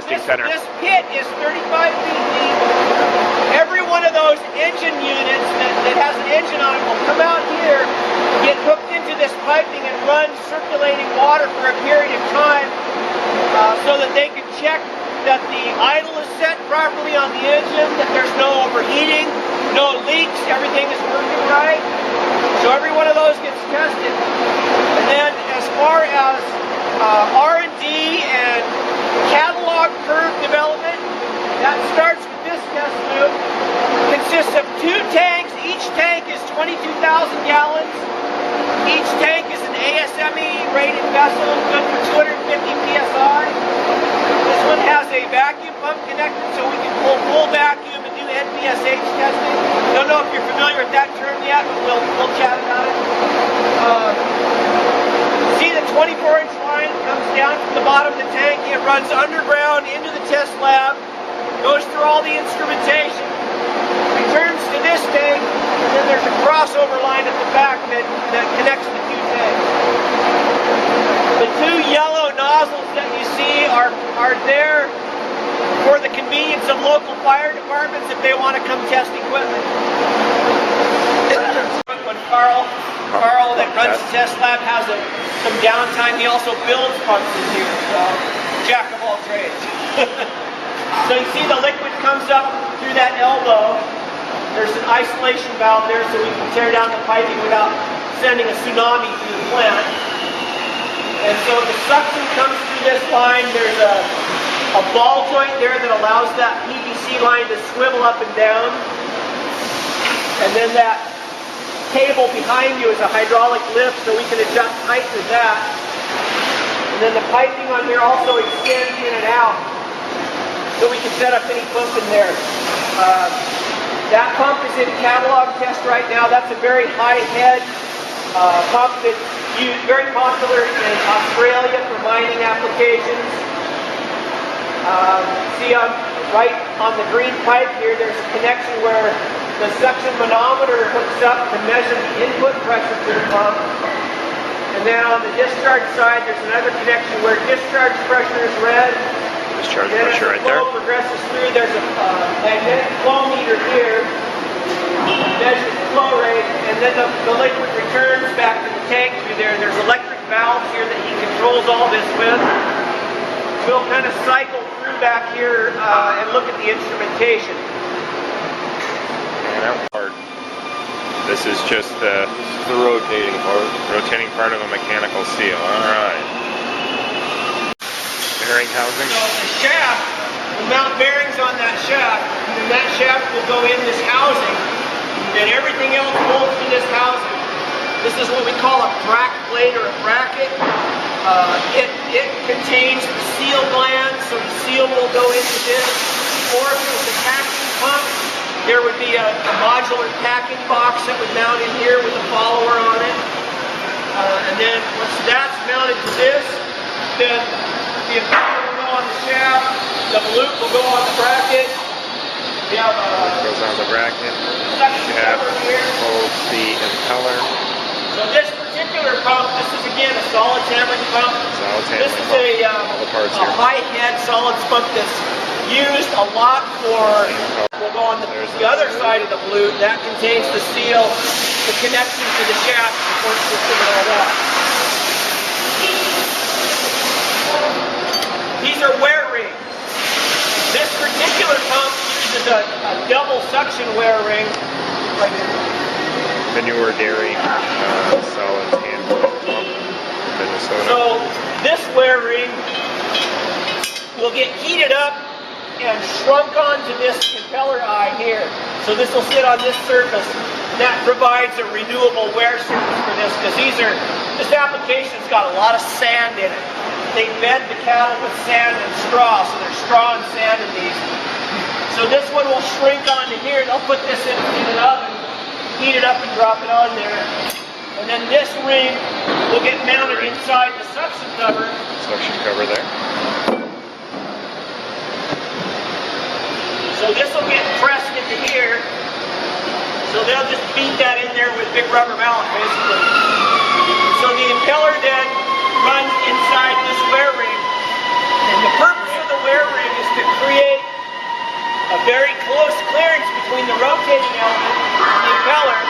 testing center. This pit is 35 feet deep. Every one of those engine units that has an engine on it will come out here, get hooked into this piping and run circulating water for a period of time so that they can check that the idle is set properly on the engine, that there's no overheating, no leaks, everything is working right. So every one of those gets tested. And then as far as R&D and catalog curve development, that starts with this test loop. Consists of 2 tanks. Each tank is 22,000 gallons. Each tank is an ASME rated vessel, good for 250 psi. This one has a vacuum pump connected so we can pull full vacuum and do NVSH testing. Don't know if you're familiar with that term yet, but we'll chat about it. See the 24-inch line comes down from the bottom of the tank. It runs underground into the test lab, goes through all the instrumentation, returns to this tank, and then there's a crossover line at the back that connects the 2 tanks. The 2 yellow nozzles that you see are there for the convenience of local fire departments if they want to come test equipment. When Carl that runs the test lab has some downtime, he also builds pumps in here, so jack of all trades. So you see the liquid comes up through that elbow. There's an isolation valve there so we can tear down the piping without sending a tsunami through the plant. And so the suction comes through this line. There's a ball joint there that allows that PVC line to swivel up and down. And then that cable behind you is a hydraulic lift so we can adjust height to that. And then the piping on here also extends in and out so we can set up any pump in there. That pump is in catalog test right now. That's a very high head pump that's used, very popular in Australia for mining applications. See right on the green pipe here, there's a connection where the suction manometer hooks up to measure the input pressure to the pump. And then on the discharge side, there's another connection where discharge pressure is red. Discharge pressure right there. As the flow progresses through, there's a magnetic flow meter here, measures the flow rate, and then the liquid returns back to the tank through there. There's electric valves here that he controls all this with. We'll kind of cycle through back here and look at the instrumentation. And that part, this is just the rotating part. Rotating part of a mechanical seal. All right. Bearing housing. So the shaft, we'll mount bearings on that shaft, and then that shaft will go in this housing, and then everything else bolts to this housing. This is what we call a brack plate or a bracket. It contains the seal gland, so the seal will go into this. Or if it was a packing pump, there would be a modular packing box that would mount in here with a follower on it. And then once that's mounted to this, then the impeller will go on the shaft, the loop will go on the bracket. We have goes on the bracket. suction Shaft cover here. holds the impeller. So this particular pump, this is again a solid handling pump. Solid This handling is pump. All the parts a here. high head solids pump that's used a lot for, we'll go on the other side of the flute. That contains the seal, the connection to the shaft, support system, and all that. These are wear rings. This particular pump uses a double suction wear ring. Right here. Manure dairy solids handling pump, Minnesota. So this wear ring will get heated up and shrunk onto this impeller eye here. So this will sit on this surface. That provides a renewable wear surface for this because this application's got a lot of sand in it. They bed the cattle with sand and straw, so there's straw and sand in these. So this one will shrink onto here, and I'll put this in an oven, heat it up and drop it on there. And then this ring will get mounted inside the suction cover. Suction cover there. So this will get pressed into here. So they'll just feed that in there with big rubber mallet, basically. So the impeller then runs inside this wear ring. And the purpose of the wear ring is to create a very close clearance between the rotating element, the impeller,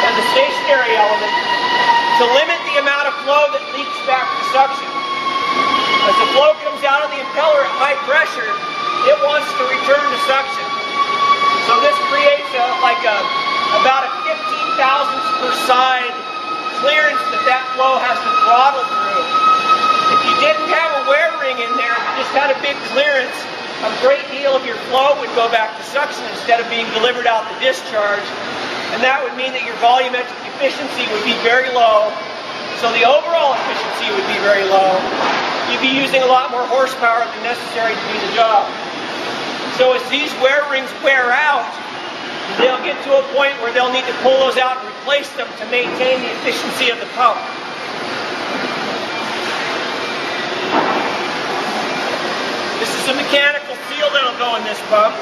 and the stationary element to limit the amount of flow that leaks back to suction. As the flow comes out of the impeller at high pressure, it wants to return to suction. So this creates about a 15 thousandths per side clearance that flow has to throttle through. If you didn't have a wear ring in there, you just had a big clearance, a great deal of your flow would go back to suction instead of being delivered out the discharge. And that would mean that your volumetric efficiency would be very low. So the overall efficiency would be very low. You'd be using a lot more horsepower than necessary to do the job. So as these wear rings wear out, they'll get to a point where they'll need to pull those out and replace them to maintain the efficiency of the pump. This is a mechanical seal that'll go in this pump.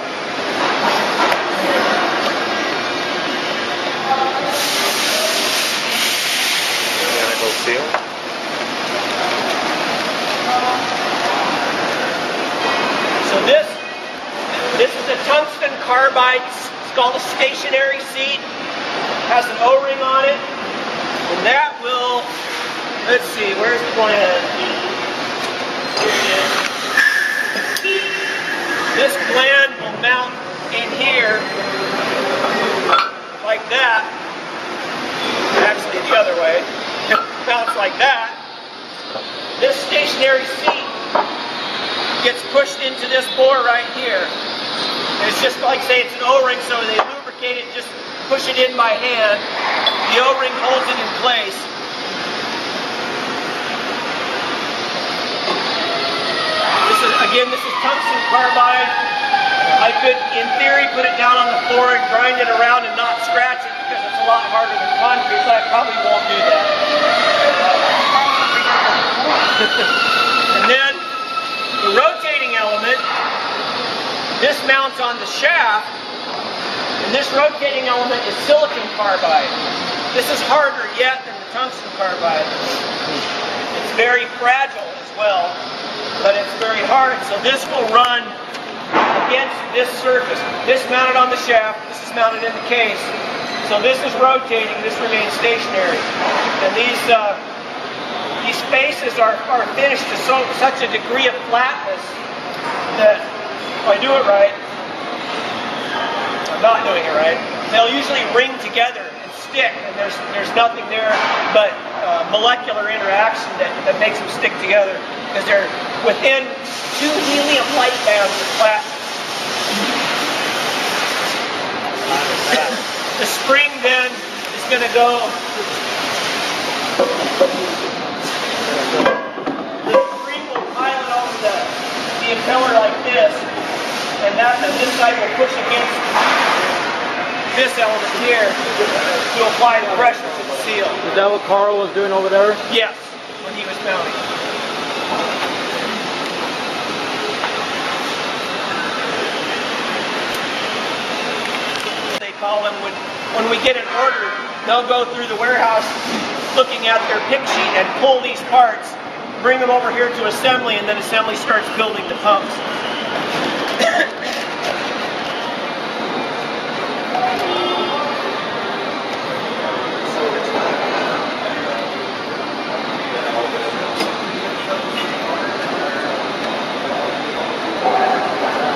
Mechanical seal. So this is a tungsten carbide. It's called a stationary seat. It has an O-ring on it. And that will, let's see, where's the gland? Here it is. This gland will mount in here like that. Actually the other way. It mounts like that. This stationary seat gets pushed into this bore right here. And it's just like, say, it's an O-ring, so they lubricate it, just push it in by hand. The O-ring holds it in place. This is tungsten carbide. I could, in theory, put it down on the floor and grind it around and not scratch it because it's a lot harder than concrete, but I probably won't do that. And then the rotating element, this mounts on the shaft, and this rotating element is silicon carbide. This is harder yet than the tungsten carbide. It's very fragile as well, but it's very hard. So this will run against this surface. This mounted on the shaft, this is mounted in the case. So this is rotating, this remains stationary. And these faces are finished to such a degree of flatness that if I do it right, I'm not doing it right, they'll usually ring together and stick, and there's nothing there but molecular interaction that makes them stick together because they're within 2 helium light bands of flatness. The spring then is going to go. The spring will pilot over the impeller like this, and this side will push against this element here to apply the pressure to the seal. Is that what Carl was doing over there? Yes, when he was mounting. Call them when we get an order, they'll go through the warehouse looking at their pick sheet and pull these parts, bring them over here to assembly, and then assembly starts building the pumps.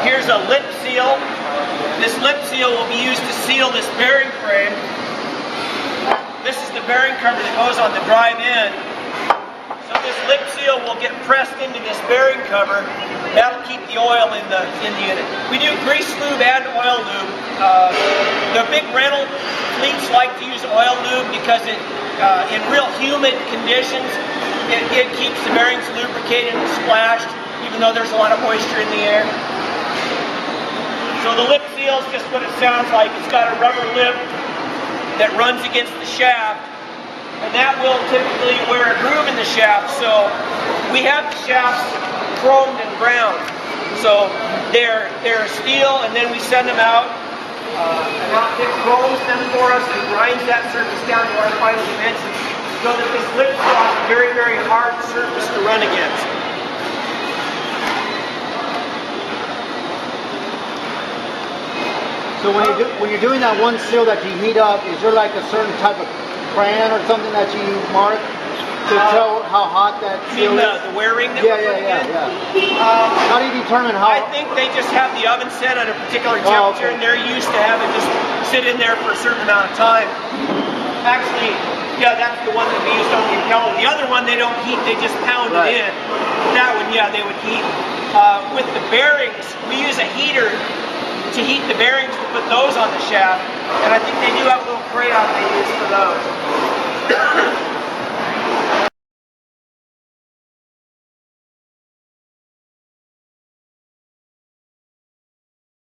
Here's a lip seal. This lip seal will be used to seal this bearing frame. This is the bearing cover that goes on the drive end. So this lip seal will get pressed into this bearing cover. That'll keep the oil in the unit. We do grease lube and oil lube. The big rental fleets like to use oil lube because in real humid conditions, it keeps the bearings lubricated and splashed, even though there's a lot of moisture in the air. So the lip seal is just what it sounds like. It's got a rubber lip that runs against the shaft, and that will typically wear a groove in the shaft. So we have the shafts chromed and ground. So they're steel, and then we send them out. An outfit chromes them for us and grinds that surface down to our final dimensions so that this lip seal is a very, very hard surface to run against. So when you're doing that one seal that you heat up, is there like a certain type of crayon or something that you mark to tell how hot that seal is? The wear ring that Yeah. How do you determine how? I think they just have the oven set at a particular temperature, and they're used to having just sit in there for a certain amount of time. Actually, yeah, that's the one that we used on the impeller. The other one they don't heat; they just pound it in. That one, yeah, they would heat. With the bearings, we use a heater to heat the bearings to put those on the shaft, and I think they do have a little crayon they use for those.